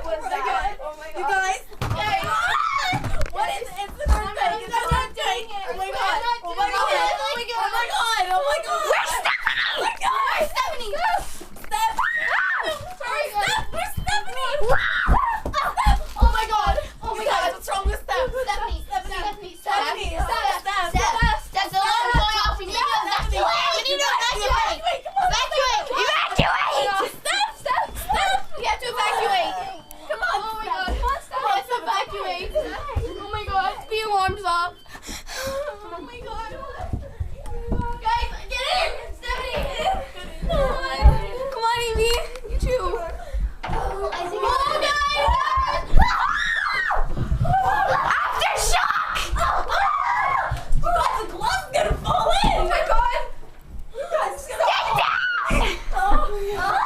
was that? Oh my god. You guys? Okay. What is it? It's the birthday. It's not doing it. Oh my god. Oh my god. Oh my god. Oh my god. Oh my god. Where's Stephanie? Oh my god. Where's Stephanie? Where's Stephanie? Oh my god. Oh my You guys, god. what's wrong with Steph? Stephanie. Stephanie. Stephanie. Steph. Steph's the alarm going off. We need to evacuate. We need to evacuate. Evacuate. Evacuate. Steph. We have to evacuate. Come on. Oh my god. Let's evacuate. Oh my god. The alarm's off. Oh my god. Guys, get in. Stephanie. Come on, Amy. You too. Oh, guys. Aftershock. You guys, the glove's gonna fall in. Oh my god. You guys, it's gonna fall in. Oh.